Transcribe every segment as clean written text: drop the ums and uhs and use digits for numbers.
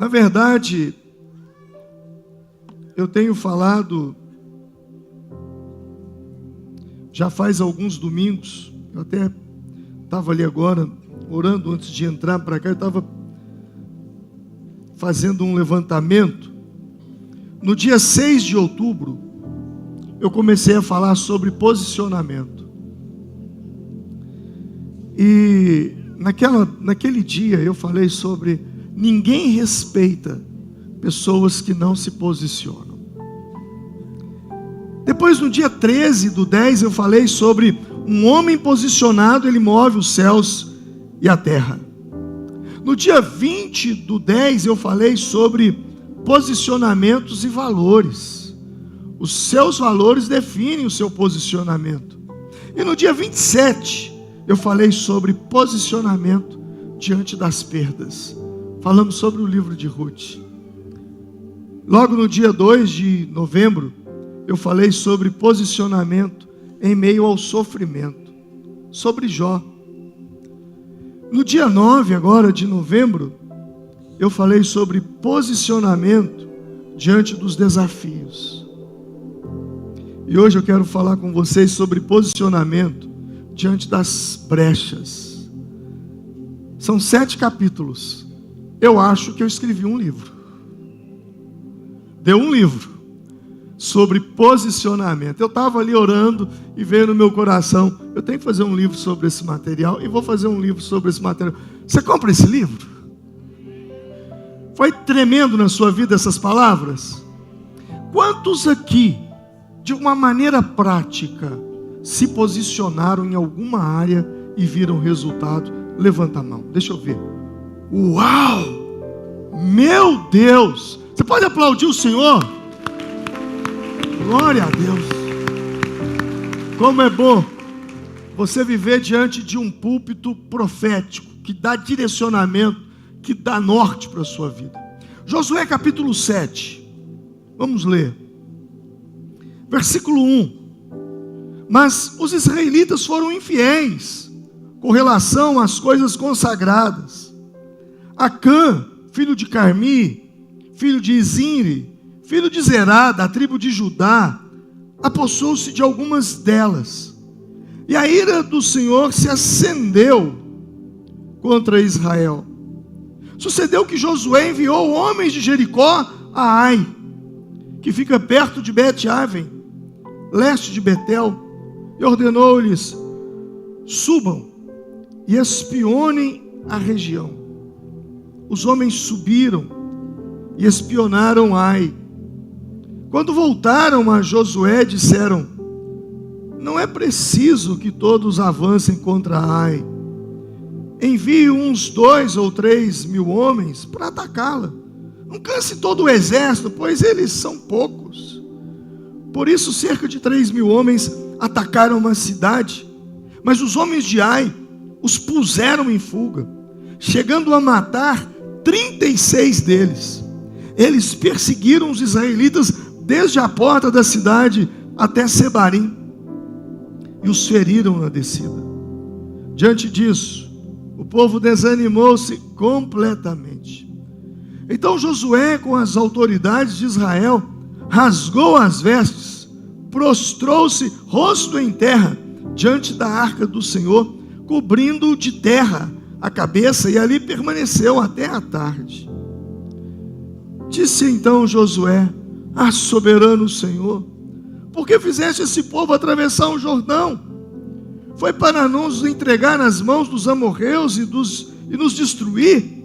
Na verdade, eu tenho falado, já faz alguns domingos, eu até estava ali agora, orando antes de entrar para cá, eu estava fazendo um levantamento. No dia 6 de outubro, eu comecei a falar sobre posicionamento. E naquele dia eu falei sobre ninguém respeita pessoas que não se posicionam. Depois, no dia 13/10, eu falei sobre um homem posicionado, ele move os céus e a terra. No dia 20/10, eu falei sobre posicionamentos e valores. Os seus valores definem o seu posicionamento. E no dia 27, eu falei sobre posicionamento diante das perdas. Falamos sobre o livro de Ruth. Logo no dia 2 de novembro, eu falei sobre posicionamento em meio ao sofrimento, sobre Jó. No dia 9 agora de novembro, eu falei sobre posicionamento diante dos desafios. E hoje eu quero falar com vocês sobre posicionamento diante das brechas. São 7 capítulos. Eu acho que eu escrevi um livro. Deu um livro sobre posicionamento. Eu estava ali orando e veio no meu coração, eu tenho que fazer um livro sobre esse material e vou fazer um livro sobre esse material. Você compra esse livro? Foi tremendo na sua vida essas palavras? Quantos aqui, de uma maneira prática, se posicionaram em alguma área e viram resultado? Levanta a mão, deixa eu ver. Uau! Meu Deus! Você pode aplaudir o Senhor? Glória a Deus. Como é bom você viver diante de um púlpito profético, que dá direcionamento, que dá norte para a sua vida. Josué capítulo 7. Vamos ler. Versículo 1. Mas os israelitas foram infiéis com relação às coisas consagradas. Acã, filho de Carmi, filho de Izinri, filho de Zerá, da tribo de Judá, apossou-se de algumas delas. E a ira do Senhor se acendeu contra Israel. Sucedeu que Josué enviou homens de Jericó a Ai, que fica perto de Bet-Aven, leste de Betel, e ordenou-lhes: subam e espionem a região. Os homens subiram e espionaram Ai. Quando voltaram a Josué, disseram: não é preciso que todos avancem contra Ai. Envie uns 2 ou 3 mil homens para atacá-la. Não canse todo o exército, pois eles são poucos. Por isso cerca de 3 mil homens atacaram uma cidade, mas os homens de Ai os puseram em fuga, chegando a matar 36 deles. Eles perseguiram os israelitas desde a porta da cidade até Sebarim, e os feriram na descida. Diante disso, o povo desanimou-se completamente. Então Josué, com as autoridades de Israel, rasgou as vestes, prostrou-se rosto em terra diante da arca do Senhor, cobrindo de terra a cabeça, e ali permaneceu até a tarde. Disse então Josué: ah, soberano Senhor, por que fizeste esse povo atravessar o Jordão? Foi para nos entregar nas mãos dos amorreus e nos destruir?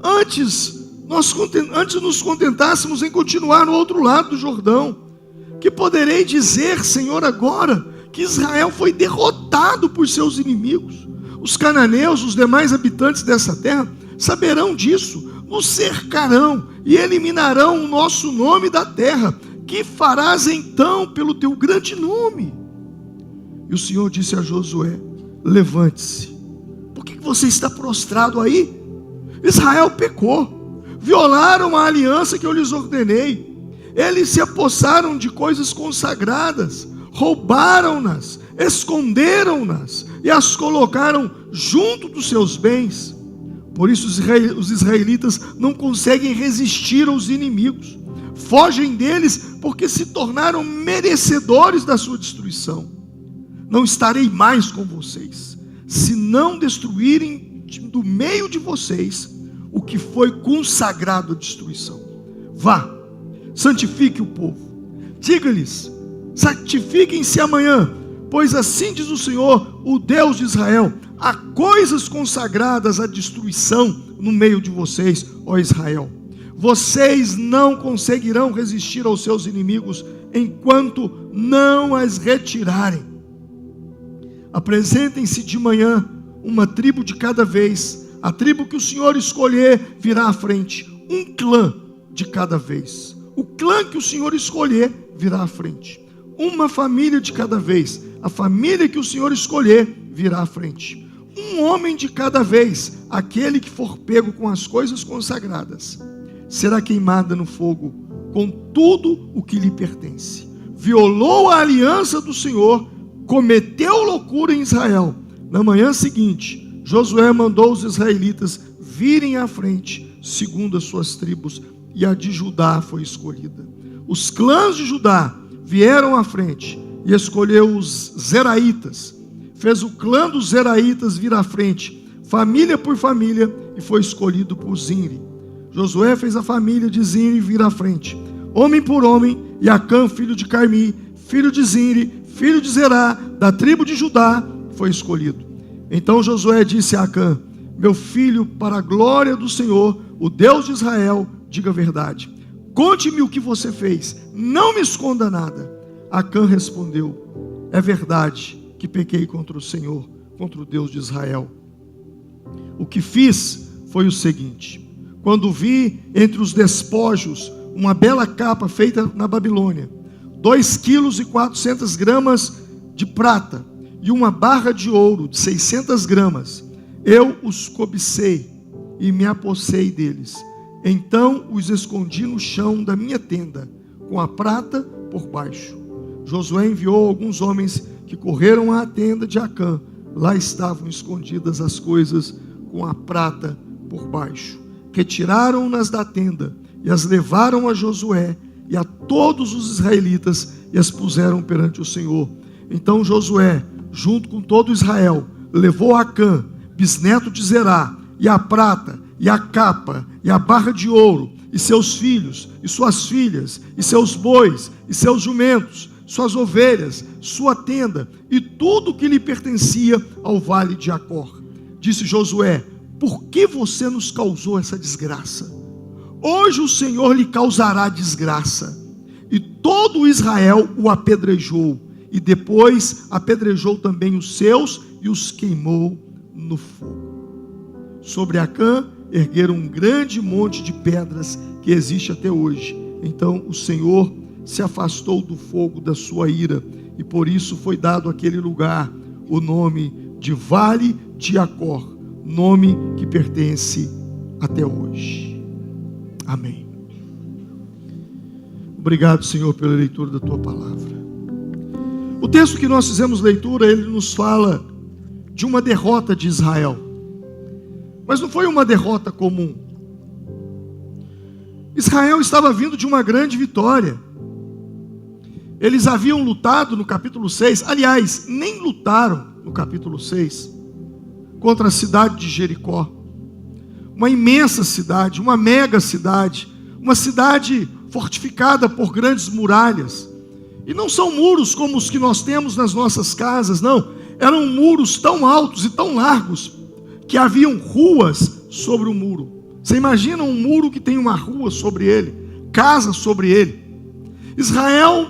Antes nos contentássemos em continuar no outro lado do Jordão. Que poderei dizer, Senhor, agora que Israel foi derrotado por seus inimigos? Os cananeus, os demais habitantes dessa terra, saberão disso, nos cercarão e eliminarão o nosso nome da terra. Que farás então pelo teu grande nome? E o Senhor disse a Josué: levante-se. Por que você está prostrado aí? Israel pecou, violaram a aliança que eu lhes ordenei. Eles se apossaram de coisas consagradas, roubaram-nas, esconderam-nas e as colocaram junto dos seus bens. Por isso os israelitas não conseguem resistir aos inimigos. Fogem deles porque se tornaram merecedores da sua destruição. Não estarei mais com vocês, se não destruírem do meio de vocês o que foi consagrado à destruição. Vá, santifique o povo. Diga-lhes, santifiquem-se amanhã, pois assim diz o Senhor, o Deus de Israel: há coisas consagradas à destruição no meio de vocês, ó Israel. Vocês não conseguirão resistir aos seus inimigos enquanto não as retirarem. Apresentem-se de manhã, uma tribo de cada vez. A tribo que o Senhor escolher virá à frente, um clã de cada vez. O clã que o Senhor escolher virá à frente, uma família de cada vez. A família que o Senhor escolher virá à frente, um homem de cada vez. Aquele que for pego com as coisas consagradas será queimada no fogo com tudo o que lhe pertence. Violou a aliança do Senhor, cometeu loucura em Israel. Na manhã seguinte, Josué mandou os israelitas virem à frente, segundo as suas tribos, e a de Judá foi escolhida. Os clãs de Judá vieram à frente e escolheu os zeraitas. Fez o clã dos zeraitas vir à frente, família por família, e foi escolhido por Zinri. Josué fez a família de Zinri vir à frente, homem por homem, e Acã, filho de Carmi, filho de Zinri, filho de Zerá, da tribo de Judá, foi escolhido. Então Josué disse a Acã: meu filho, para a glória do Senhor, o Deus de Israel, diga a verdade. Conte-me o que você fez, não me esconda nada. Acã respondeu: é verdade que pequei contra o Senhor, contra o Deus de Israel. O que fiz foi o seguinte: quando vi entre os despojos uma bela capa feita na Babilônia, 2,4 quilos de prata e uma barra de ouro de 600 gramas, eu os cobicei e me apossei deles. Então os escondi no chão da minha tenda, com a prata por baixo. Josué enviou alguns homens que correram à tenda de Acã. Lá estavam escondidas as coisas com a prata por baixo. Retiraram-nas da tenda e as levaram a Josué e a todos os israelitas e as puseram perante o Senhor. Então Josué, junto com todo Israel, levou Acã, bisneto de Zerá, e a prata, e a capa, e a barra de ouro, e seus filhos, e suas filhas, e seus bois, e seus jumentos, suas ovelhas, sua tenda, e tudo que lhe pertencia ao vale de Acor. Disse Josué: por que você nos causou essa desgraça? Hoje o Senhor lhe causará desgraça. E todo Israel o apedrejou, e depois apedrejou também os seus e os queimou no fogo. Sobre Acã ergueram um grande monte de pedras que existe até hoje. Então o Senhor se afastou do fogo da sua ira, e por isso foi dado àquele lugar o nome de Vale de Acor, nome que pertence até hoje. Amém. Obrigado, Senhor, pela leitura da tua palavra. O texto que nós fizemos leitura, ele nos fala de uma derrota de Israel, mas não foi uma derrota comum. Israel estava vindo de uma grande vitória. Eles haviam lutado no capítulo 6, aliás, nem lutaram no capítulo 6, contra a cidade de Jericó, uma imensa cidade, uma mega cidade, uma cidade fortificada por grandes muralhas. E não são muros como os que nós temos nas nossas casas, não. Eram muros tão altos e tão largos que haviam ruas sobre o muro. Você imagina um muro que tem uma rua sobre ele, casa sobre ele. Israel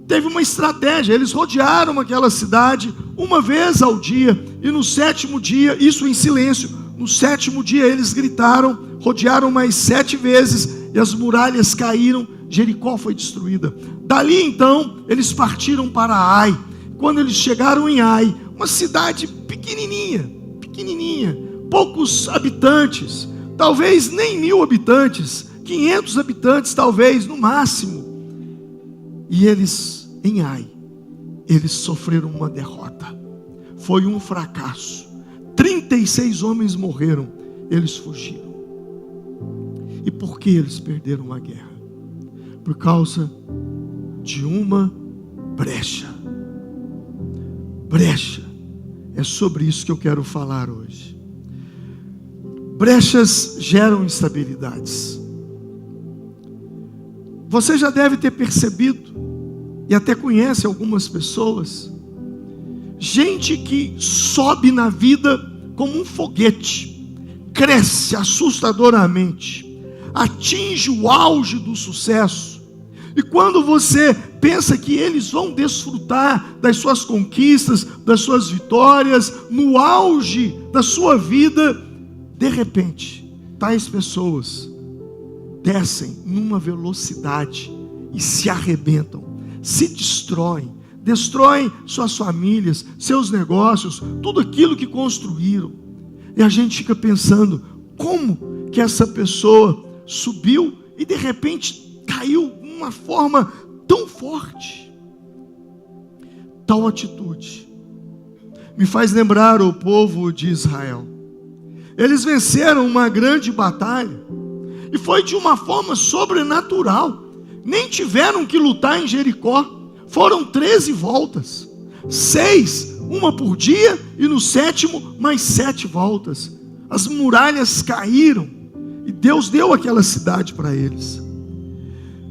teve uma estratégia. Eles rodearam aquela cidade uma vez ao dia, e no sétimo dia, isso em silêncio, no sétimo dia eles gritaram, rodearam mais 7 vezes, e as muralhas caíram, Jericó foi destruída. Dali então, eles partiram para Ai. Quando eles chegaram em Ai, uma cidade pequenininha, poucos habitantes, talvez nem 1000 habitantes, 500 habitantes talvez, no máximo. E eles, em Ai, eles sofreram uma derrota. Foi um fracasso. 36 homens morreram. eles fugiram. E por que eles perderam a guerra? Por causa de uma brecha. Brecha. É sobre isso que eu quero falar hoje. Brechas geram instabilidades. Você já deve ter percebido, e até conhece algumas pessoas, gente que sobe na vida como um foguete, cresce assustadoramente, atinge o auge do sucesso, e quando você pensa que eles vão desfrutar das suas conquistas, das suas vitórias, no auge da sua vida, de repente, tais pessoas descem numa velocidade e se arrebentam, se destroem suas famílias, seus negócios, tudo aquilo que construíram. E a gente fica pensando, como que essa pessoa subiu e de repente caiu de uma forma tão forte? Tal atitude me faz lembrar o povo de Israel. Eles venceram uma grande batalha, e foi de uma forma sobrenatural. Nem tiveram que lutar em Jericó. Foram 13 voltas, 6, uma por dia, e no 7º, mais 7 voltas. As muralhas caíram, e Deus deu aquela cidade para eles.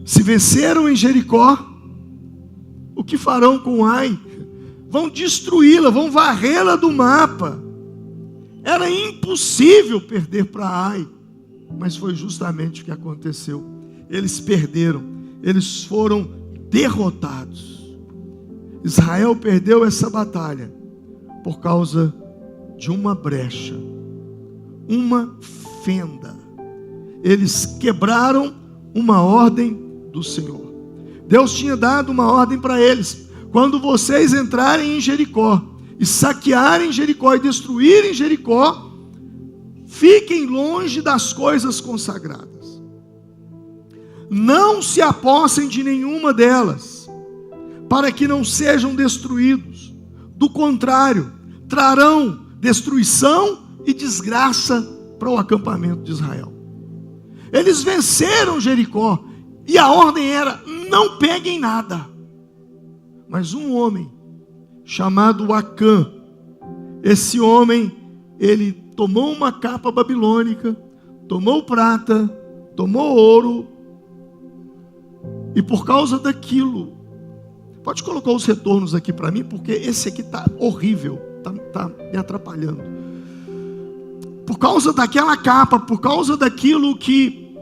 Se venceram em Jericó, o que farão com Ai? Vão destruí-la, vão varrê-la do mapa. Era impossível perder para Ai, mas foi justamente o que aconteceu. Eles perderam, eles foram derrotados. Israel perdeu essa batalha por causa de uma brecha, uma fenda. Eles quebraram uma ordem do Senhor. Deus tinha dado uma ordem para eles: quando vocês entrarem em Jericó e saquearem Jericó e destruírem Jericó, fiquem longe das coisas consagradas. Não se apossem de nenhuma delas, para que não sejam destruídos. Do contrário, trarão destruição e desgraça para o acampamento de Israel. Eles venceram Jericó, e a ordem era: não peguem nada. Mas um homem chamado Acã, esse homem, ele tomou uma capa babilônica, tomou prata, tomou ouro, e por causa daquilo, pode colocar os retornos aqui para mim, porque esse aqui está horrível, está me atrapalhando. Por causa daquela capa, por causa daquilo que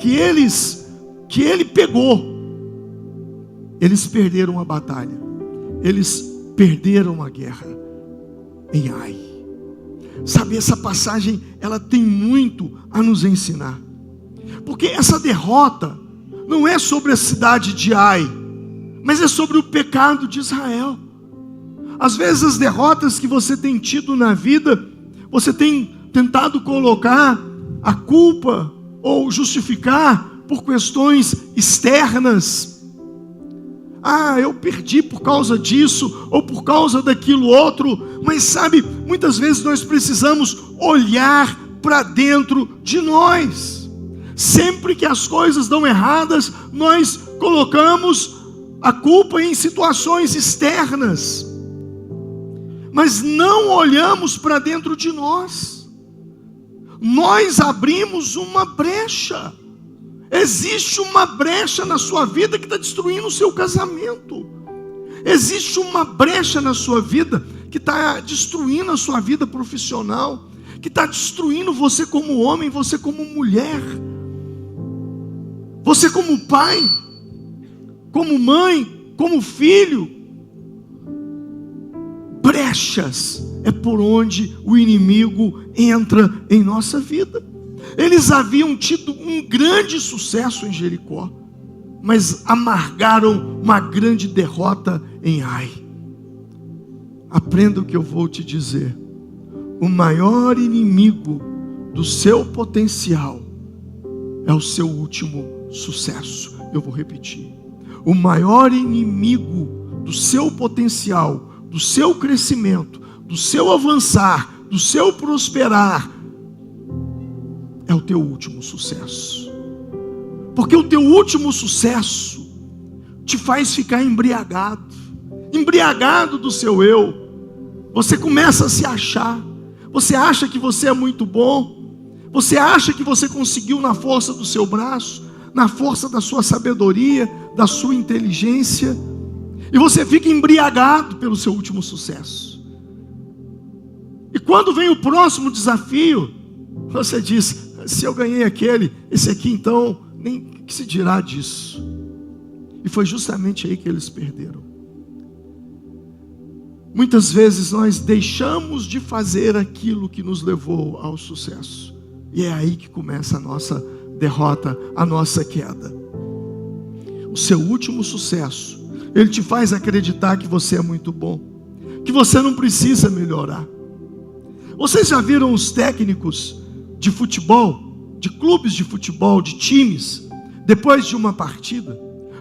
ele pegou, eles perderam a batalha, eles perderam a guerra em Ai. Sabe, essa passagem, ela tem muito a nos ensinar, porque essa derrota não é sobre a cidade de Ai, mas é sobre o pecado de Israel. Às vezes as derrotas que você tem tido na vida, você tem tentado colocar a culpa ou justificar por questões externas. Eu perdi por causa disso, ou por causa daquilo outro. Mas sabe, muitas vezes nós precisamos olhar para dentro de nós. Sempre que as coisas dão erradas, nós colocamos a culpa em situações externas, mas não olhamos para dentro de nós. Nós abrimos uma brecha. Existe uma brecha na sua vida que está destruindo o seu casamento. Existe uma brecha na sua vida que está destruindo a sua vida profissional, que está destruindo você como homem, você como mulher, você como pai, como mãe, como filho. Brechas é por onde o inimigo entra em nossa vida. Eles haviam tido um grande sucesso em Jericó, mas amargaram uma grande derrota em Ai. Aprenda o que eu vou te dizer: o maior inimigo do seu potencial é o seu último sucesso. Eu vou repetir: o maior inimigo do seu potencial, do seu crescimento, do seu avançar, do seu prosperar, é o teu último sucesso. Porque o teu último sucesso te faz ficar embriagado do seu eu. Você começa a se achar. Você acha que você é muito bom. Você acha que você conseguiu na força do seu braço, na força da sua sabedoria, da sua inteligência. E você fica embriagado pelo seu último sucesso. E quando vem o próximo desafio, você diz: se eu ganhei aquele, esse aqui então, nem que se dirá disso. E foi justamente aí que eles perderam. Muitas vezes nós deixamos de fazer aquilo que nos levou ao sucesso. E é aí que começa a nossa derrota, a nossa queda. O seu último sucesso, ele te faz acreditar que você é muito bom, que você não precisa melhorar. Vocês já viram os técnicos de futebol, de clubes de futebol, de times, depois de uma partida,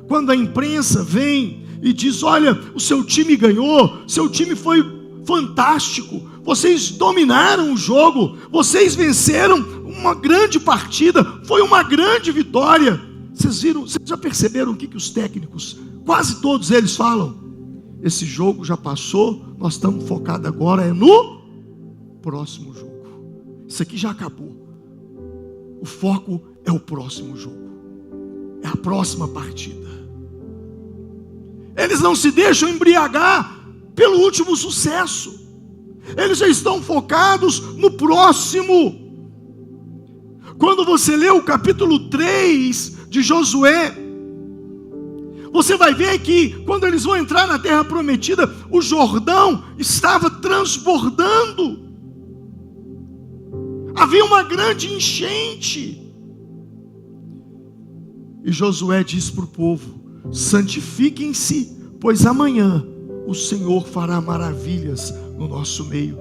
quando a imprensa vem e diz: olha, o seu time ganhou, seu time foi fantástico, vocês dominaram o jogo, vocês venceram uma grande partida, foi uma grande vitória. Vocês já perceberam o que os técnicos, quase todos eles falam? Esse jogo já passou, nós estamos focados agora no próximo jogo. Isso aqui já acabou. O foco é o próximo jogo, é a próxima partida. Eles não se deixam embriagar pelo último sucesso. Eles já estão focados no próximo. Quando você lê o capítulo 3 de Josué, você vai ver que quando eles vão entrar na terra prometida, o Jordão estava transbordando. Havia uma grande enchente. E Josué diz para o povo: santifiquem-se, pois amanhã o Senhor fará maravilhas no nosso meio.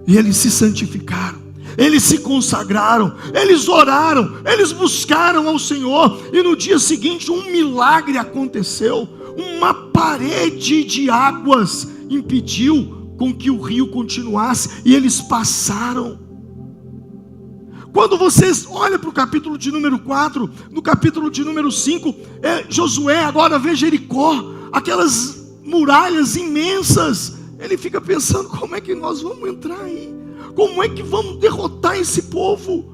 E eles se santificaram, eles se consagraram, eles oraram, eles buscaram ao Senhor. E no dia seguinte um milagre aconteceu. Uma parede de águas impediu com que o rio continuasse, e eles passaram. Quando vocês olham para o capítulo de número 4, no capítulo de número 5, Josué agora vê Jericó, aquelas muralhas imensas. Ele fica pensando: como é que nós vamos entrar aí? Como é que vamos derrotar esse povo?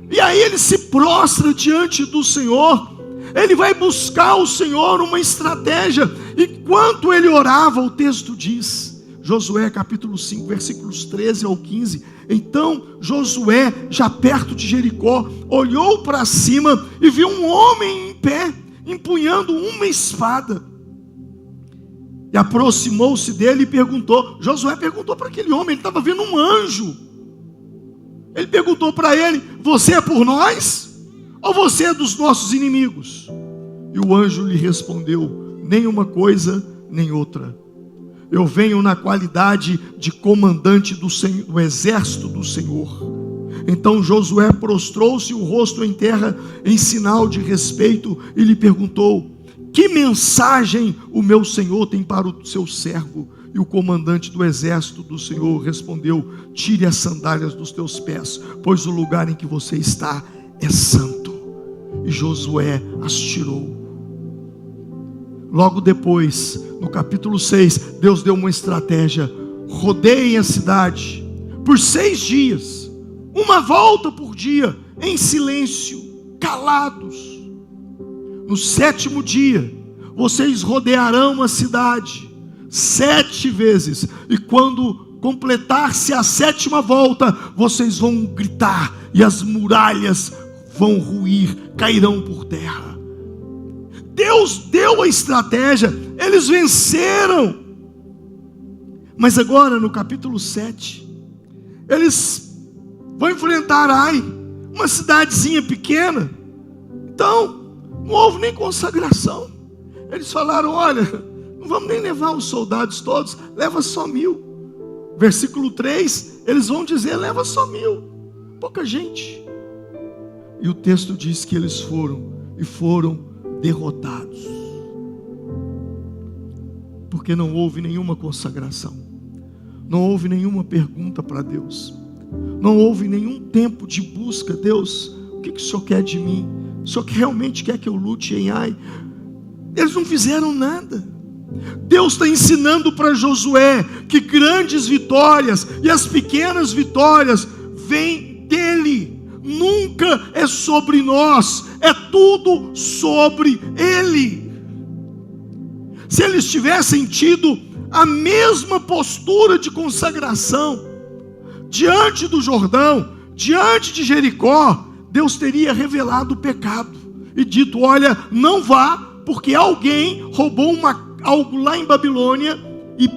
E aí ele se prostra diante do Senhor. Ele vai buscar o Senhor uma estratégia. E enquanto ele orava, o texto diz, Josué capítulo 5, versículos 13 ao 15. Então Josué, já perto de Jericó, olhou para cima e viu um homem em pé, empunhando uma espada. E aproximou-se dele e perguntou. Josué perguntou para aquele homem, ele estava vendo um anjo. Ele perguntou para ele: você é por nós? Ou você é dos nossos inimigos? E o anjo lhe respondeu: nem uma coisa, nem outra. Eu venho na qualidade de comandante do exército do Senhor. Então Josué prostrou-se o rosto em terra em sinal de respeito e lhe perguntou: que mensagem o meu Senhor tem para o seu servo? E o comandante do exército do Senhor respondeu: tire as sandálias dos teus pés, pois o lugar em que você está é santo. E Josué as tirou. Logo depois, no capítulo 6, Deus deu uma estratégia: rodeiem a cidade por 6 dias, uma volta por dia, em silêncio, calados. No 7º dia, vocês rodearão a cidade 7 vezes, e quando completar-se a 7ª volta, vocês vão gritar, e as muralhas vão ruir, cairão por terra. Deus deu a estratégia, eles venceram. Mas agora no capítulo 7, eles vão enfrentar Ai, uma cidadezinha pequena. Então não houve nem consagração. Eles falaram: olha, não vamos nem levar os soldados todos, leva só 1000. Versículo 3, eles vão dizer: leva só 1000, pouca gente. E o texto diz que eles foram derrotados, porque não houve nenhuma consagração, não houve nenhuma pergunta para Deus. Não houve nenhum tempo de busca. Deus, o que o Senhor quer de mim? O Senhor realmente quer que eu lute em Ai? Eles não fizeram nada. Deus está ensinando para Josué que grandes vitórias e as pequenas vitórias vêm dele. Nunca é sobre nós, é tudo sobre ele. Se eles tivessem tido a mesma postura de consagração diante do Jordão, diante de Jericó, Deus teria revelado o pecado e dito: olha, não vá, porque alguém roubou algo lá em Babilônia e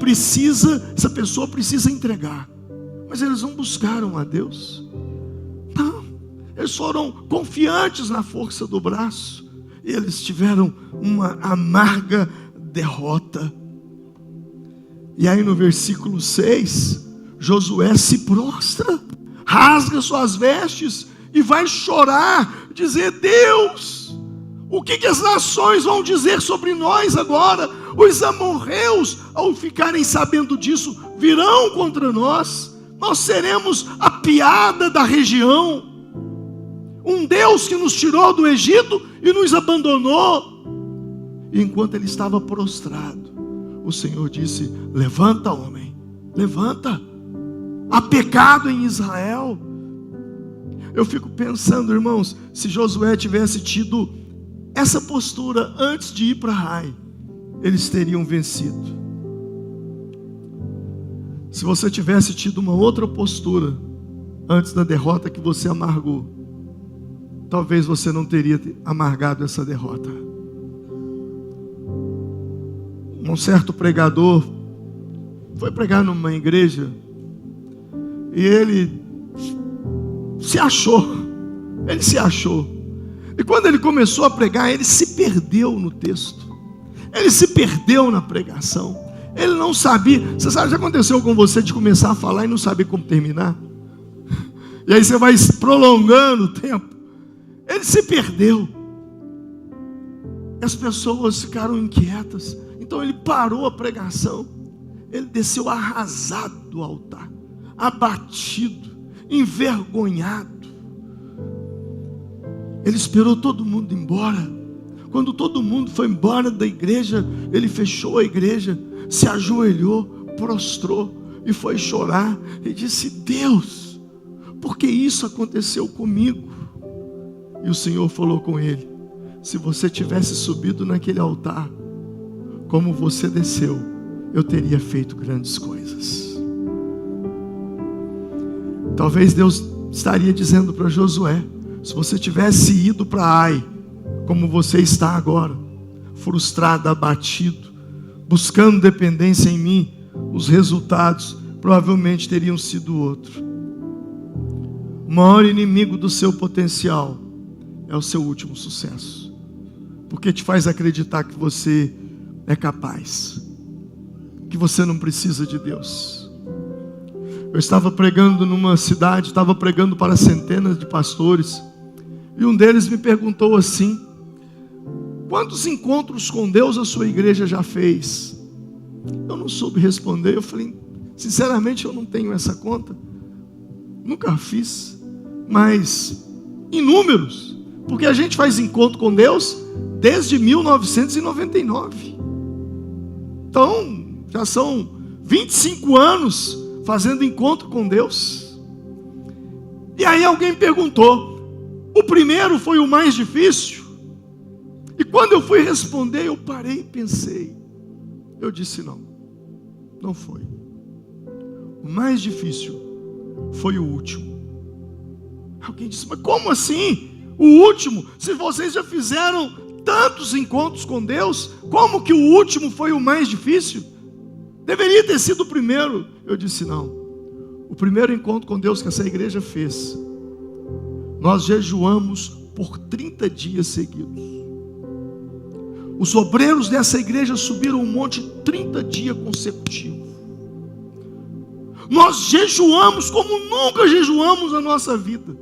essa pessoa precisa entregar. Mas eles não buscaram a Deus. Não, eles foram confiantes na força do braço e eles tiveram uma amarga derrota. E aí no versículo 6, Josué se prostra, rasga suas vestes e vai chorar, dizer: Deus, o que as nações vão dizer sobre nós agora? Os amorreus, ao ficarem sabendo disso, virão contra nós. Nós seremos a piada da região. Um Deus que nos tirou do Egito e nos abandonou. E enquanto ele estava prostrado, o Senhor disse: levanta, homem, levanta. Há pecado em Israel. Eu fico pensando, irmãos, se Josué tivesse tido essa postura antes de ir para Ai, eles teriam vencido. Se você tivesse tido uma outra postura antes da derrota que você amargou, talvez você não teria amargado essa derrota. Um certo pregador foi pregar numa igreja e ele se achou. E quando ele começou a pregar, ele se perdeu no texto. Ele se perdeu na pregação. Ele não sabia. Você sabe, já aconteceu com você de começar a falar e não saber como terminar? E aí você vai prolongando o tempo. Ele se perdeu. E as pessoas ficaram inquietas. Então ele parou a pregação. Ele desceu arrasado do altar, abatido, envergonhado. Ele esperou todo mundo ir embora. Quando todo mundo foi embora da igreja, ele fechou a igreja, se ajoelhou, prostrou e foi chorar e disse: Deus, por que isso aconteceu comigo? E o Senhor falou com ele: se você tivesse subido naquele altar como você desceu, eu teria feito grandes coisas. Talvez Deus estaria dizendo para Josué: se você tivesse ido para Ai, como você está agora, frustrado, abatido, buscando dependência em mim, os resultados provavelmente teriam sido outro. O maior inimigo do seu potencial é o seu último sucesso, porque te faz acreditar que você é capaz, que você não precisa de Deus. Eu estava pregando numa cidade, estava pregando para centenas de pastores, e um deles me perguntou assim: quantos encontros com Deus a sua igreja já fez? Eu não soube responder. Eu falei: sinceramente, eu não tenho essa conta, nunca fiz, mas inúmeros, porque a gente faz encontro com Deus desde 1999. Então, já são 25 anos fazendo encontro com Deus. E aí alguém perguntou: o primeiro foi o mais difícil? E quando eu fui responder, eu parei e pensei. Eu disse: não foi. O mais difícil foi o último. Alguém disse: mas como assim? O último? Se vocês já fizeram tantos encontros com Deus, como que o último foi o mais difícil? Deveria ter sido o primeiro. Eu disse: não. O primeiro encontro com Deus que essa igreja fez, nós jejuamos por 30 dias seguidos. Os obreiros dessa igreja subiram um monte 30 dias consecutivos. Nós jejuamos como nunca jejuamos na nossa vida,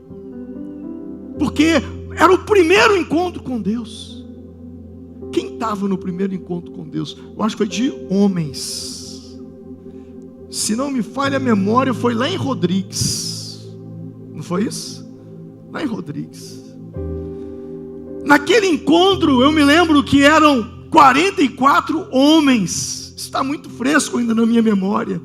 porque era o primeiro encontro com Deus. Quem estava no primeiro encontro com Deus? Eu acho que foi de homens. Se não me falha a memória, foi lá em Rodrigues. foi isso? Lá em Rodrigues. Naquele encontro, eu me lembro que eram 44 homens. Está muito fresco ainda na minha memória.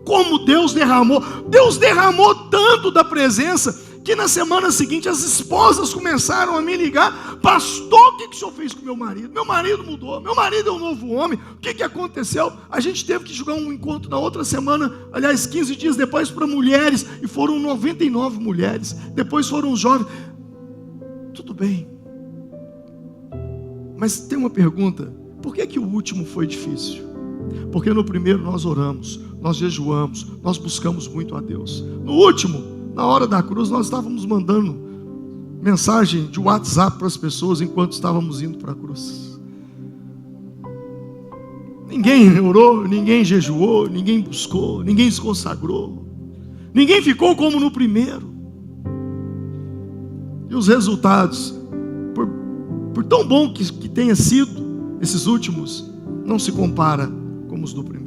Como Deus derramou tanto da presença, que na semana seguinte as esposas começaram a me ligar: pastor, o que o senhor fez com meu marido? Meu marido mudou, meu marido é um novo homem, o que aconteceu? A gente teve que jogar um encontro na outra semana, aliás 15 dias depois, para mulheres, e foram 99 mulheres, depois foram os jovens. Tudo bem, mas tem uma pergunta: por que o último foi difícil? Porque no primeiro nós oramos, nós jejuamos, nós buscamos muito a Deus. No último, na hora da cruz, nós estávamos mandando mensagem de WhatsApp para as pessoas enquanto estávamos indo para a cruz. Ninguém orou, ninguém jejuou, ninguém buscou, ninguém se consagrou, ninguém ficou como no primeiro. E os resultados, por tão bom que tenha sido esses últimos, não se compara com os do primeiro.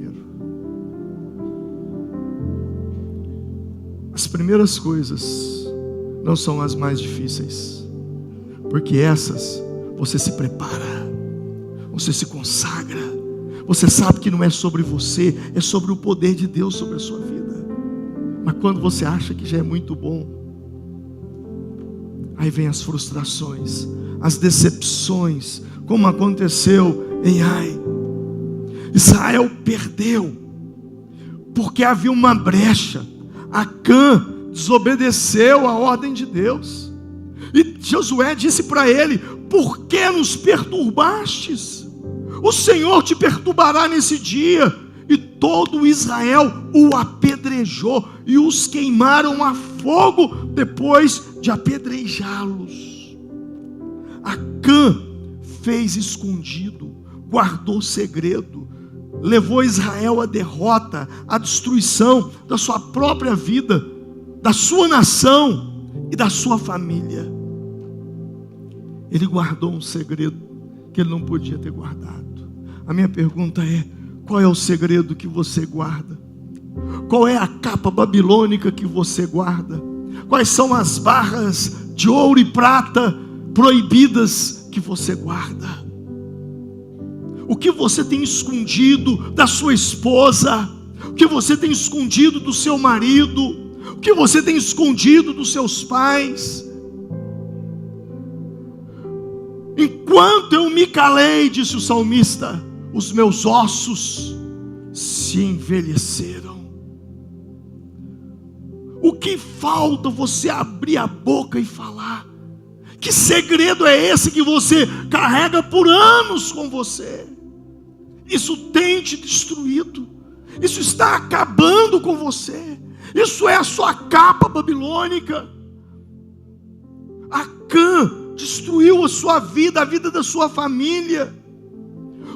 As primeiras coisas não são as mais difíceis, porque essas você se prepara, você se consagra, você sabe que não é sobre você, é sobre o poder de Deus sobre a sua vida. Mas quando você acha que já é muito bom, aí vem as frustrações, as decepções, como aconteceu em Ai. Israel perdeu, porque havia uma brecha. Acã desobedeceu a ordem de Deus, e Josué disse para ele: por que nos perturbastes? O Senhor te perturbará nesse dia. E todo Israel o apedrejou, e os queimaram a fogo depois de apedrejá-los. Acã fez escondido, guardou segredo, levou Israel à derrota, à destruição da sua própria vida, da sua nação e da sua família. Ele guardou um segredo que ele não podia ter guardado. A minha pergunta é: qual é o segredo que você guarda? Qual é a capa babilônica que você guarda? Quais são as barras de ouro e prata proibidas que você guarda? O que você tem escondido da sua esposa? O que você tem escondido do seu marido? O que você tem escondido dos seus pais? Enquanto eu me calei, disse o salmista, os meus ossos se envelheceram. O que falta você abrir a boca e falar? Que segredo é esse que você carrega por anos com você? Isso tem te destruído, isso está acabando com você, isso é a sua capa babilônica. Acã destruiu a sua vida, a vida da sua família.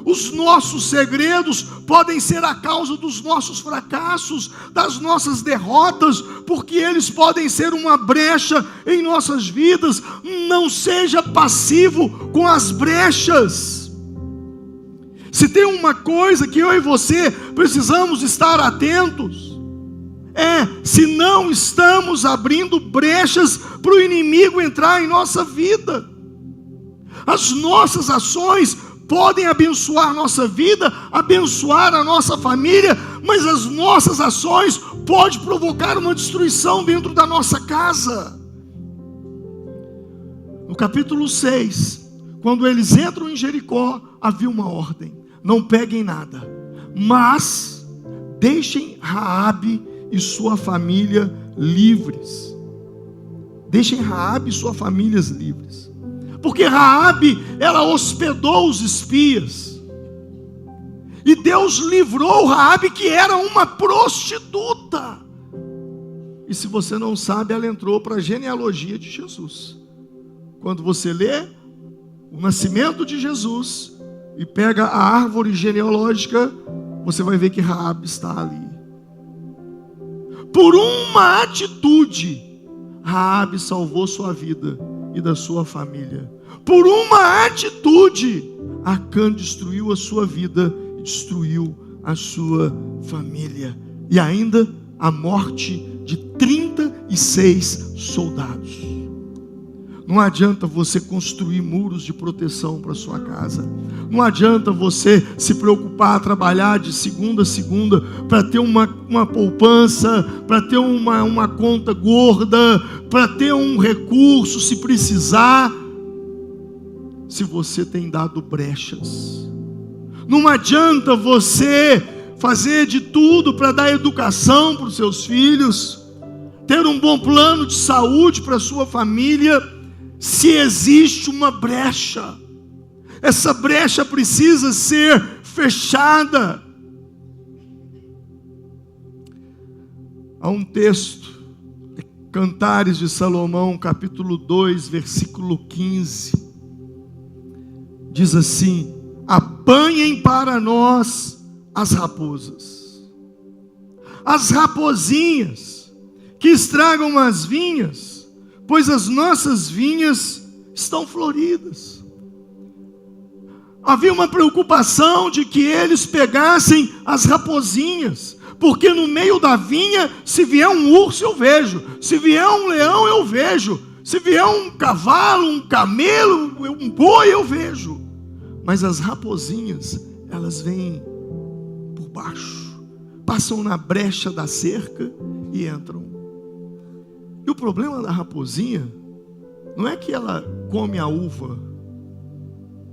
Os nossos segredos podem ser a causa dos nossos fracassos, das nossas derrotas, porque eles podem ser uma brecha em nossas vidas. Não seja passivo com as brechas. Se tem uma coisa que eu e você precisamos estar atentos, se não estamos abrindo brechas para o inimigo entrar em nossa vida. As nossas ações podem abençoar nossa vida, abençoar a nossa família, mas as nossas ações podem provocar uma destruição dentro da nossa casa. No capítulo 6, quando eles entram em Jericó, havia uma ordem: não peguem nada, mas deixem Raabe e sua família livres. Deixem Raabe e suas famílias livres. Porque Raabe, ela hospedou os espias. E Deus livrou Raabe, que era uma prostituta. E se você não sabe, ela entrou para a genealogia de Jesus. Quando você lê o nascimento de Jesus e pega a árvore genealógica, você vai ver que Raabe está ali. Por uma atitude, Raabe salvou sua vida e da sua família. Por uma atitude, Acã destruiu a sua vida e destruiu a sua família. E ainda a morte de 30 e 6 soldados. Não adianta você construir muros de proteção para sua casa. Não adianta você se preocupar, trabalhar de segunda a segunda para ter uma poupança, para ter uma conta gorda, para ter um recurso se precisar, se você tem dado brechas. Não adianta você fazer de tudo para dar educação para os seus filhos, ter um bom plano de saúde para a sua família, se existe uma brecha. Essa brecha precisa ser fechada. Há um texto, Cantares de Salomão, capítulo 2, versículo 15. Diz assim: apanhem para nós as raposas, as rapozinhas que estragam as vinhas, pois as nossas vinhas estão floridas. Havia uma preocupação de que eles pegassem as rapozinhas, porque no meio da vinha, se vier um urso eu vejo, se vier um leão eu vejo, se vier um cavalo, um camelo, um boi eu vejo. Mas as rapozinhas, elas vêm por baixo, passam na brecha da cerca e entram. E o problema da raposinha não é que ela come a uva.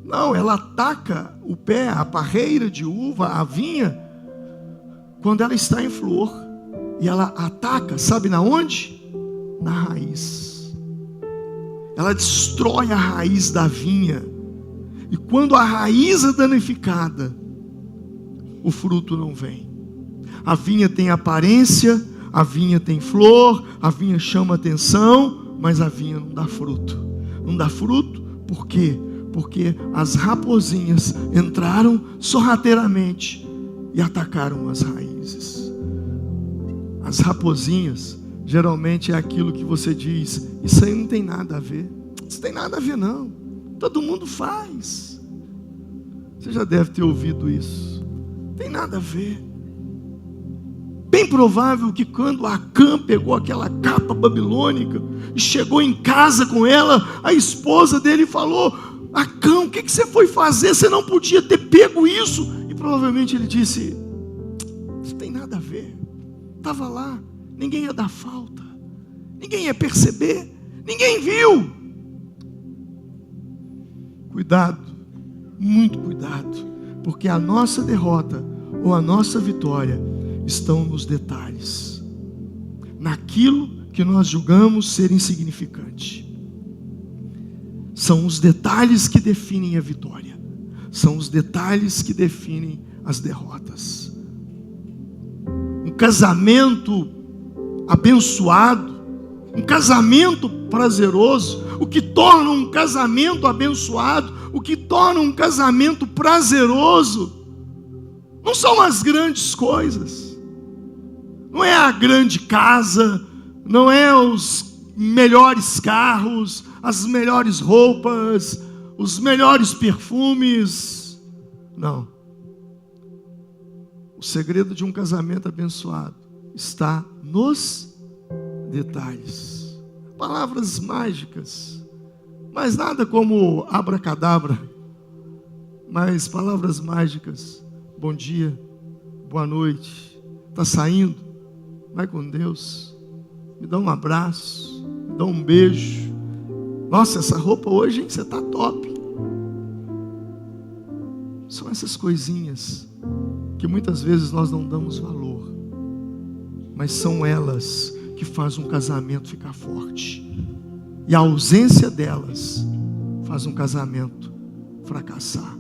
Não, ela ataca o pé, a parreira de uva, a vinha, quando ela está em flor. E ela ataca, sabe na onde? Na raiz. Ela destrói a raiz da vinha. E quando a raiz é danificada, o fruto não vem. A vinha tem aparência, a vinha tem flor, a vinha chama atenção, mas a vinha não dá fruto. Não dá fruto, por quê? Porque as rapozinhas entraram sorrateiramente e atacaram as raízes. As rapozinhas, geralmente é aquilo que você diz: isso aí não tem nada a ver. Isso tem nada a ver não, todo mundo faz. Você já deve ter ouvido isso. Não tem nada a ver. Bem provável que quando Acã pegou aquela capa babilônica e chegou em casa com ela, a esposa dele falou: Acã, o que você foi fazer? Você não podia ter pego isso. E provavelmente ele disse: isso tem nada a ver. Estava lá, ninguém ia dar falta, ninguém ia perceber, ninguém viu. Cuidado, muito cuidado, porque a nossa derrota ou a nossa vitória estão nos detalhes, naquilo que nós julgamos ser insignificante. São os detalhes que definem a vitória, são os detalhes que definem as derrotas. Um casamento abençoado, um casamento prazeroso, o que torna um casamento abençoado, o que torna um casamento prazeroso, não são as grandes coisas, não é a grande casa, não é os melhores carros, as melhores roupas, os melhores perfumes. Não. O segredo de um casamento abençoado está nos detalhes. Palavras mágicas, mas nada como abracadabra, mas palavras mágicas. Bom dia, boa noite, está saindo? Vai com Deus, me dá um abraço, me dá um beijo. Nossa, essa roupa hoje, hein, você está top. São essas coisinhas que muitas vezes nós não damos valor, mas são elas que fazem um casamento ficar forte, e a ausência delas faz um casamento fracassar.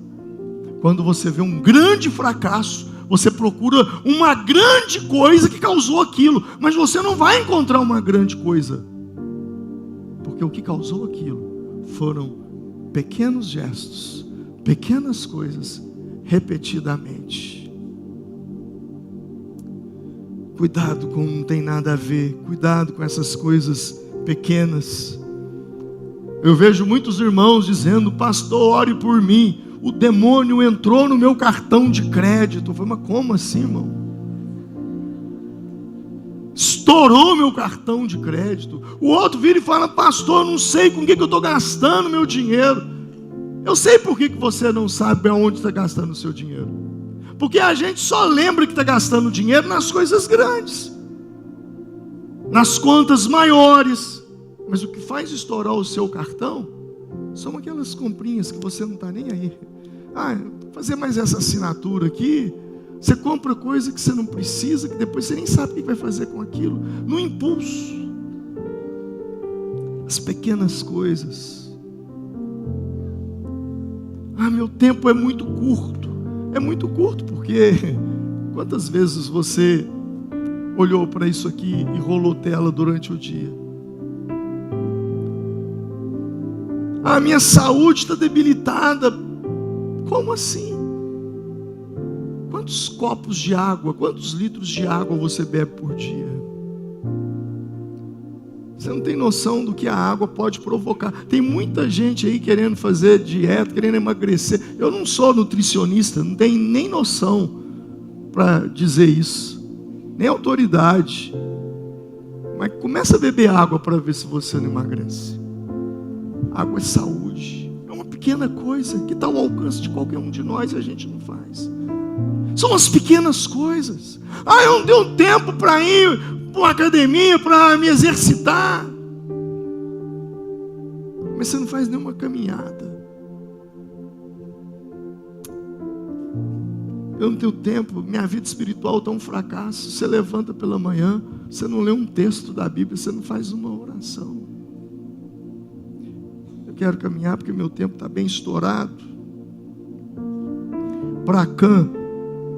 Quando você vê um grande fracasso, você procura uma grande coisa que causou aquilo, mas você não vai encontrar uma grande coisa, porque o que causou aquilo foram pequenos gestos, pequenas coisas, repetidamente. Cuidado com não tem nada a ver, cuidado com essas coisas pequenas. Eu vejo muitos irmãos dizendo: pastor, ore por mim, o demônio entrou no meu cartão de crédito. Eu falei: mas como assim, irmão? estourou meu cartão de crédito. O outro vira e fala: pastor, eu não sei com o que eu estou gastando meu dinheiro. Eu sei por que você não sabe aonde está gastando o seu dinheiro. Porque a gente só lembra que está gastando dinheiro nas coisas grandes, nas contas maiores. Mas o que faz estourar o seu cartão são aquelas comprinhas que você não está nem aí. Vou fazer mais essa assinatura aqui. Você compra coisa que você não precisa, que depois você nem sabe o que vai fazer com aquilo, no impulso. As pequenas coisas. Meu tempo é muito curto. É muito curto porque quantas vezes você olhou para isso aqui e rolou tela durante o dia? Minha saúde está debilitada. Como assim? Quantos copos de água, quantos litros de água você bebe por dia? Você não tem noção do que a água pode provocar. Tem muita gente aí querendo fazer dieta, querendo emagrecer. Eu não sou nutricionista, não tenho nem noção para dizer isso, nem autoridade. Mas começa a beber água para ver se você não emagrece. Água é saúde. É uma pequena coisa que está ao alcance de qualquer um de nós e a gente não faz. São as pequenas coisas. Eu não tenho tempo para ir para uma academia, para me exercitar. Mas você não faz nenhuma caminhada. Eu não tenho tempo, minha vida espiritual está um fracasso. Você levanta pela manhã, você não lê um texto da Bíblia, você não faz uma oração. Eu quero caminhar porque meu tempo está bem estourado. Para Acã,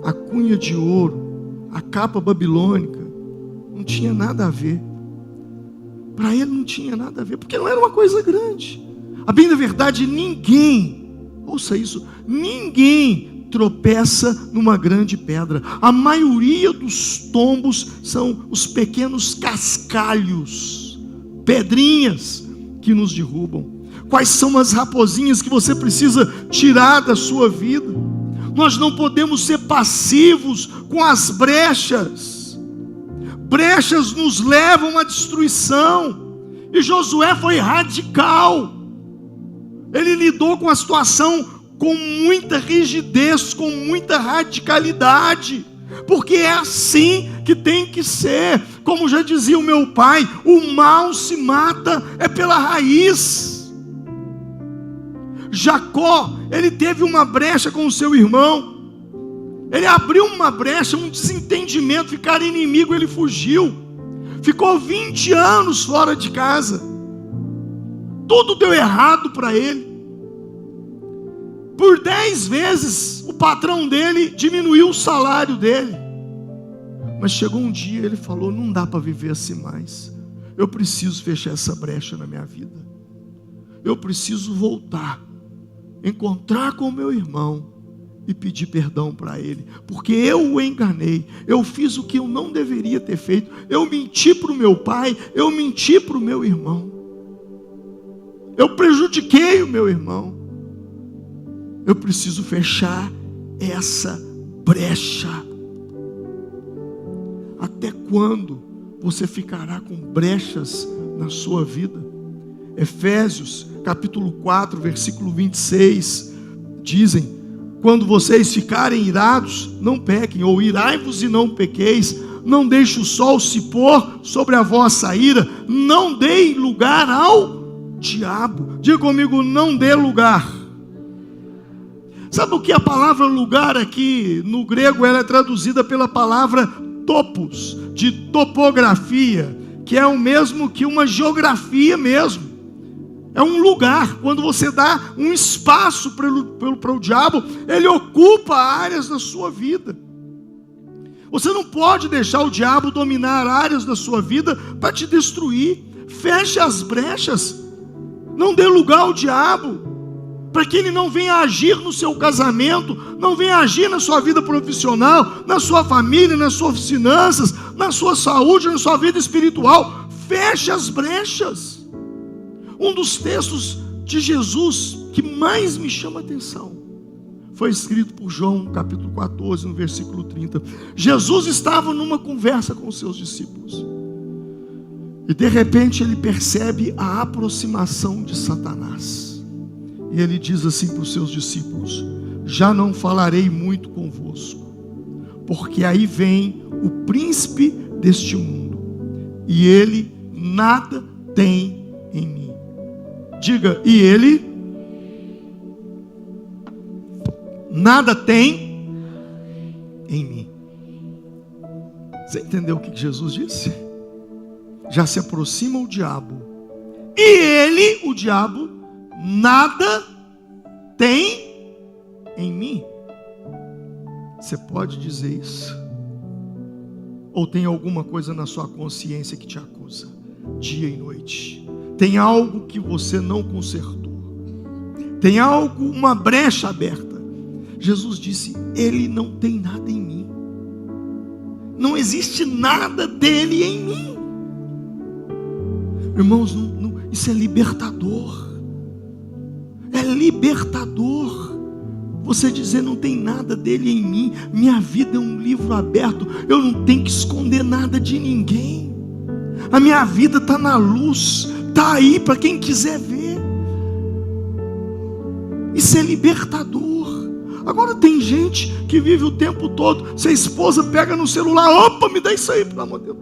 a cunha de ouro, a capa babilônica, não tinha nada a ver. Para ele não tinha nada a ver, porque não era uma coisa grande. A bem da verdade, ninguém, ouça isso, ninguém tropeça numa grande pedra. A maioria dos tombos são os pequenos cascalhos, pedrinhas que nos derrubam. Quais são as raposinhas que você precisa tirar da sua vida? Nós não podemos ser passivos com as brechas. Brechas nos levam à destruição. E Josué foi radical. Ele lidou com a situação com muita rigidez, com muita radicalidade. Porque é assim que tem que ser. Como já dizia o meu pai, o mal se mata é pela raiz. Jacó, ele teve uma brecha com o seu irmão. Ele abriu uma brecha, um desentendimento, ficaram inimigo, ele fugiu. Ficou 20 anos fora de casa. Tudo deu errado para ele. Por 10 vezes o patrão dele diminuiu o salário dele. Mas chegou um dia, ele falou: não dá para viver assim mais. Eu preciso fechar essa brecha na minha vida. Eu preciso voltar, encontrar com o meu irmão e pedir perdão para ele, porque eu o enganei, eu fiz o que eu não deveria ter feito, eu menti para o meu pai, eu menti para o meu irmão, eu prejudiquei o meu irmão. Eu preciso fechar essa brecha. Até quando você ficará com brechas na sua vida? Efésios capítulo 4 versículo 26 dizem: quando vocês ficarem irados, não pequem, ou irai-vos e não pequeis, não deixe o sol se pôr sobre a vossa ira, não deem lugar ao diabo. Diga comigo: não dê lugar. Sabe o que a palavra lugar aqui no grego ela é traduzida pela palavra topos, de topografia, que é o mesmo que uma geografia mesmo. É um lugar. Quando você dá um espaço para o diabo, ele ocupa áreas da sua vida. Você não pode deixar o diabo dominar áreas da sua vida para te destruir. Feche as brechas. Não dê lugar ao diabo, para que ele não venha agir no seu casamento, não venha agir na sua vida profissional, na sua família, nas suas finanças, na sua saúde, na sua vida espiritual. Feche as brechas. Um dos textos de Jesus que mais me chama a atenção foi escrito por João, capítulo 14, no versículo 30. Jesus estava numa conversa com os seus discípulos. E de repente ele percebe a aproximação de Satanás. E ele diz assim para os seus discípulos: já não falarei muito convosco, porque aí vem o príncipe deste mundo, e ele nada tem em mim. Diga, e ele nada tem em mim. Você entendeu o que Jesus disse? Já se aproxima o diabo, e ele, o diabo, nada tem em mim. Você pode dizer isso? Ou tem alguma coisa na sua consciência que te acusa, dia e noite? Tem algo que você não consertou, tem algo, uma brecha aberta. Jesus disse: ele não tem nada em mim, não existe nada dele em mim. Irmãos, isso é libertador. É libertador. Você dizer: não tem nada dele em mim, minha vida é um livro aberto, eu não tenho que esconder nada de ninguém. A minha vida está na luz, está aí para quem quiser ver. Isso é libertador. Agora tem gente que vive o tempo todo, se a esposa pega no celular: opa, me dá isso aí, pelo amor de Deus.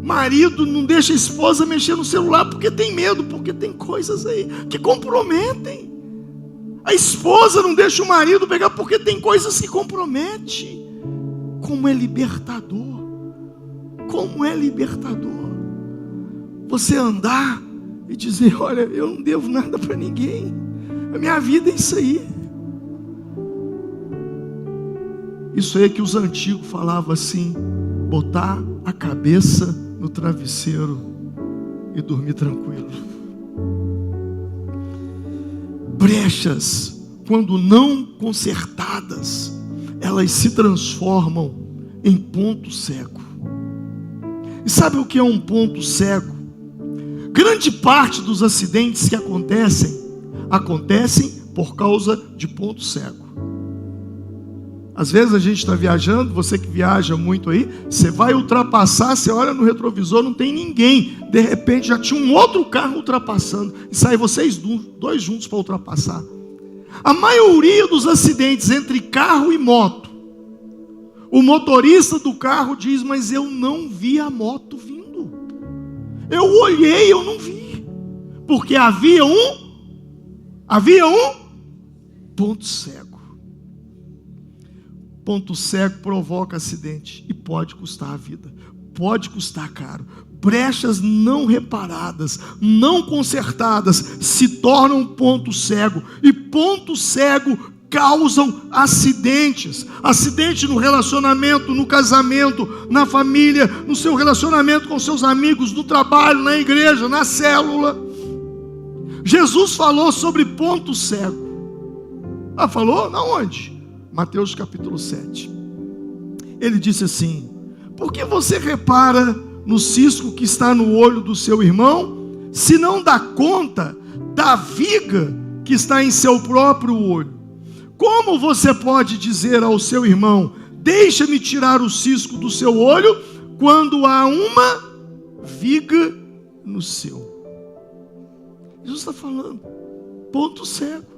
Marido não deixa a esposa mexer no celular porque tem medo, porque tem coisas aí que comprometem. A esposa não deixa o marido pegar porque tem coisas que comprometem. Como é libertador. Como é libertador você andar e dizer: olha, eu não devo nada para ninguém, a minha vida é isso aí. Isso aí que os antigos falavam assim: botar a cabeça no travesseiro e dormir tranquilo. Brechas, quando não consertadas, elas se transformam em ponto cego. E sabe o que é um ponto cego? Grande parte dos acidentes que acontecem por causa de ponto cego. Às vezes a gente está viajando, você que viaja muito aí, você vai ultrapassar, você olha no retrovisor, não tem ninguém. De repente já tinha um outro carro ultrapassando, e sai vocês dois juntos para ultrapassar. A maioria dos acidentes entre carro e moto, o motorista do carro diz: mas eu não vi a moto vindo. Eu olhei, eu não vi. Porque havia um ponto cego. Ponto cego provoca acidente e pode custar a vida, pode custar caro. Brechas não reparadas, não consertadas, se tornam ponto cego, e ponto cego causam acidentes. Acidente no relacionamento, no casamento, na família, no seu relacionamento com seus amigos, no trabalho, na igreja, na célula. Jesus falou sobre ponto cego. Falou? Na onde? Mateus capítulo 7. Ele disse assim: por que você repara no cisco que está no olho do seu irmão, se não dá conta da viga que está em seu próprio olho? Como você pode dizer ao seu irmão: deixa-me tirar o cisco do seu olho, quando há uma viga no seu? Jesus está falando, ponto cego.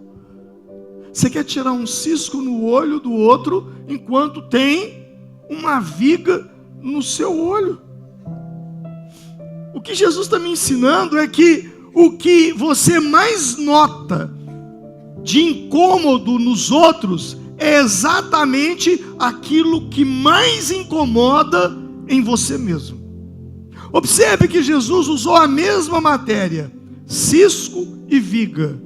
Você quer tirar um cisco no olho do outro, enquanto tem uma viga no seu olho. O que Jesus está me ensinando é que o que você mais nota de incômodo nos outros é exatamente aquilo que mais incomoda em você mesmo. Observe que Jesus usou a mesma matéria, cisco e viga.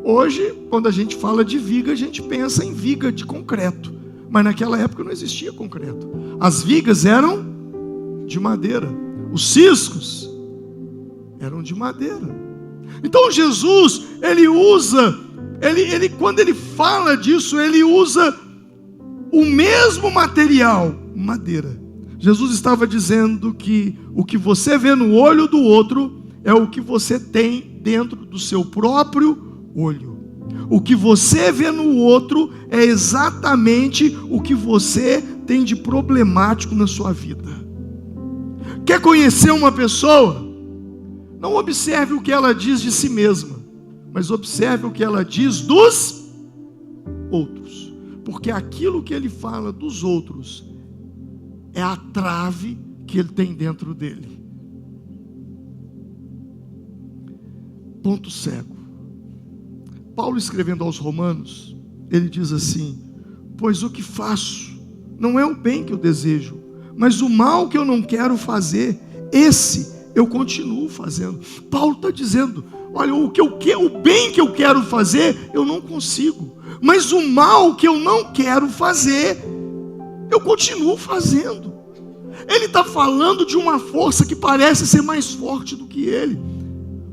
Hoje, quando a gente fala de viga, a gente pensa em viga de concreto. Mas naquela época não existia concreto. As vigas eram de madeira. Os ciscos eram de madeira. Então Jesus, ele usa, quando ele fala disso, ele usa o mesmo material, madeira. Jesus estava dizendo que o que você vê no olho do outro é o que você tem dentro do seu próprio olho. O que você vê no outro é exatamente o que você tem de problemático na sua vida. Quer conhecer uma pessoa? Não observe o que ela diz de si mesma, mas observe o que ela diz dos outros. Porque aquilo que ele fala dos outros é a trave que ele tem dentro dele. Ponto cego. Paulo, escrevendo aos Romanos, ele diz assim: pois o que faço não é o bem que eu desejo, mas o mal que eu não quero fazer, esse eu continuo fazendo. Paulo está dizendo: olha, o bem que eu quero fazer, eu não consigo, mas o mal que eu não quero fazer, eu continuo fazendo. Ele está falando de uma força que parece ser mais forte do que ele.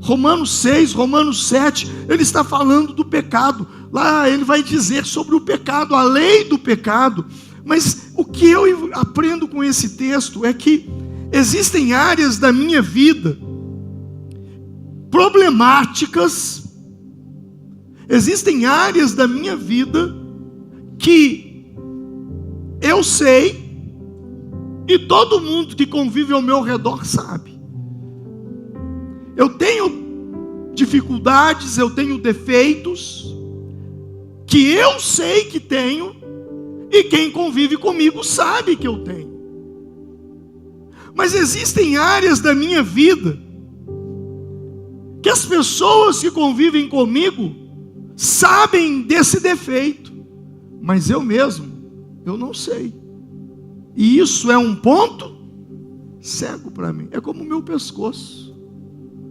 Romanos 6, Romanos 7, ele está falando do pecado. Lá ele vai dizer sobre o pecado, a lei do pecado. Mas o que eu aprendo com esse texto é que existem áreas da minha vida problemáticas, existem áreas da minha vida que eu sei e todo mundo que convive ao meu redor sabe. Eu tenho dificuldades, eu tenho defeitos que eu sei que tenho e quem convive comigo sabe que eu tenho. Mas existem áreas da minha vida que as pessoas que convivem comigo sabem desse defeito, mas eu mesmo, eu não sei. E isso é um ponto cego para mim. É como o meu pescoço.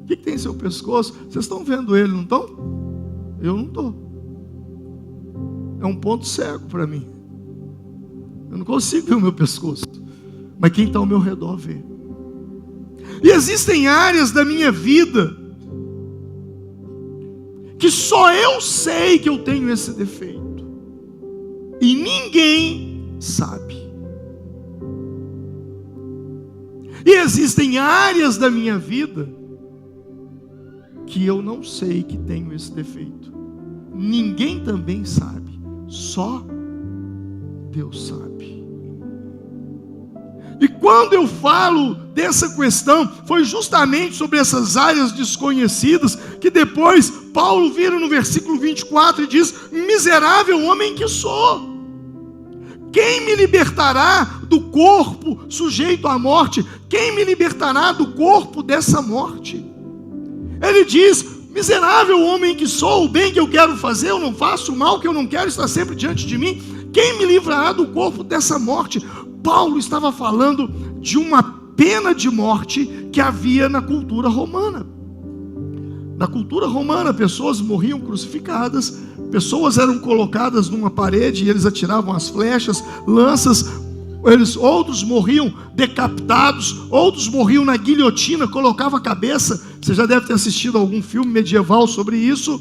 O que tem em seu pescoço? Vocês estão vendo ele, não estão? Eu não estou. É um ponto cego para mim. Eu não consigo ver o meu pescoço, mas quem está ao meu redor vê. E existem áreas da minha vida que só eu sei que eu tenho esse defeito e ninguém sabe. E existem áreas da minha vida que eu não sei que tenho esse defeito. Ninguém também sabe, só Deus sabe. E quando eu falo dessa questão, foi justamente sobre essas áreas desconhecidas que depois Paulo vira no versículo 24 e diz: miserável homem que sou, quem me libertará do corpo sujeito à morte? Quem me libertará do corpo dessa morte? Ele diz: miserável homem que sou, o bem que eu quero fazer eu não faço, o mal que eu não quero está sempre diante de mim. Quem me livrará do corpo dessa morte? Paulo estava falando de uma pena de morte que havia na cultura romana. Na cultura romana, pessoas morriam crucificadas, pessoas eram colocadas numa parede e eles atiravam as flechas, lanças. Outros morriam decapitados, outros morriam na guilhotina, colocava a cabeça. Você já deve ter assistido algum filme medieval sobre isso.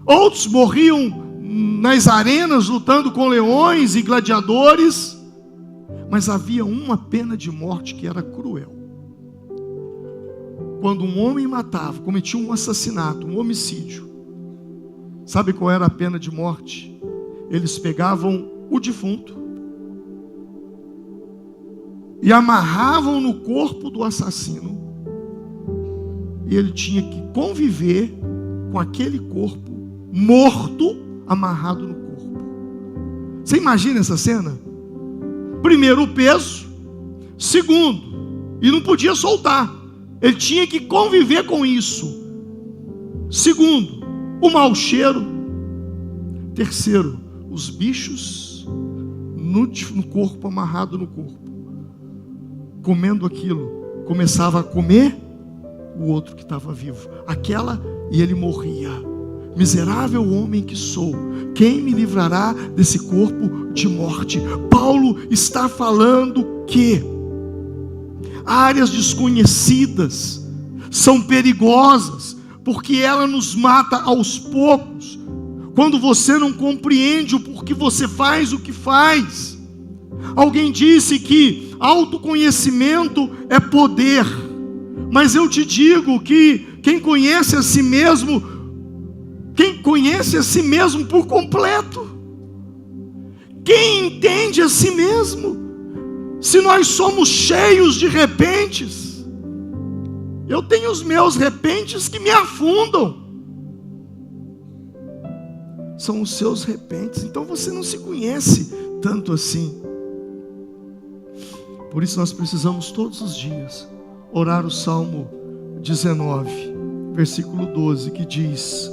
Outros morriam nas arenas lutando com leões e gladiadores. Mas havia uma pena de morte que era cruel. Quando um homem matava, cometia um assassinato, um homicídio, sabe qual era a pena de morte? Eles pegavam o defunto e amarravam no corpo do assassino, e ele tinha que conviver com aquele corpo morto amarrado no corpo. Você imagina essa cena? Primeiro, o peso. Segundo, e não podia soltar, ele tinha que conviver com isso. Segundo, o mau cheiro. Terceiro, os bichos no corpo, amarrado no corpo. Comendo aquilo, começava a comer o outro que estava vivo. E ele morria. Miserável homem que sou, quem me livrará desse corpo de morte? Paulo está falando que áreas desconhecidas são perigosas, porque ela nos mata aos poucos, quando você não compreende o porquê você faz o que faz. Alguém disse que autoconhecimento é poder, mas eu te digo que quem conhece a si mesmo por completo, quem entende a si mesmo, Se nós somos cheios de repentes, eu tenho os meus repentes que me afundam. São os seus repentes. Então você não se conhece tanto assim. Por isso nós precisamos todos os dias orar o Salmo 19, versículo 12, que diz: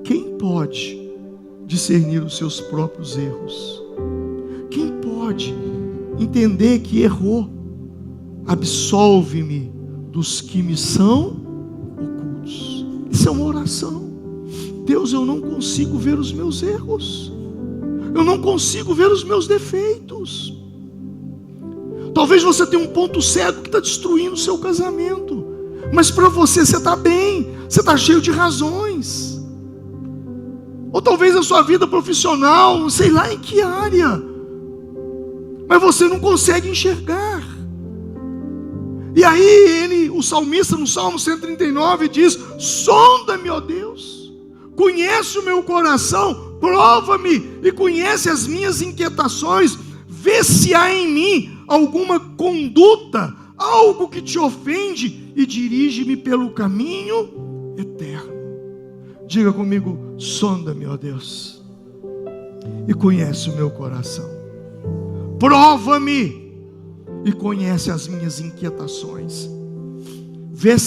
quem pode discernir os seus próprios erros? Quem pode entender que errou? Absolve-me dos que me são ocultos. Isso é uma oração. Deus, eu não consigo ver os meus erros, eu não consigo ver os meus defeitos. Talvez você tenha um ponto cego que está destruindo o seu casamento, mas para você está bem, você está cheio de razões. Ou talvez a sua vida profissional, não sei lá em que área, mas você não consegue enxergar. E aí o salmista no Salmo 139 diz: sonda-me, ó Deus, conhece o meu coração, prova-me e conhece as minhas inquietações, vê se há em mim alguma conduta, algo que te ofende, e dirige-me pelo caminho eterno. Diga comigo: sonda-me, ó Deus, e conhece o meu coração, prova-me e conhece as minhas inquietações, vê se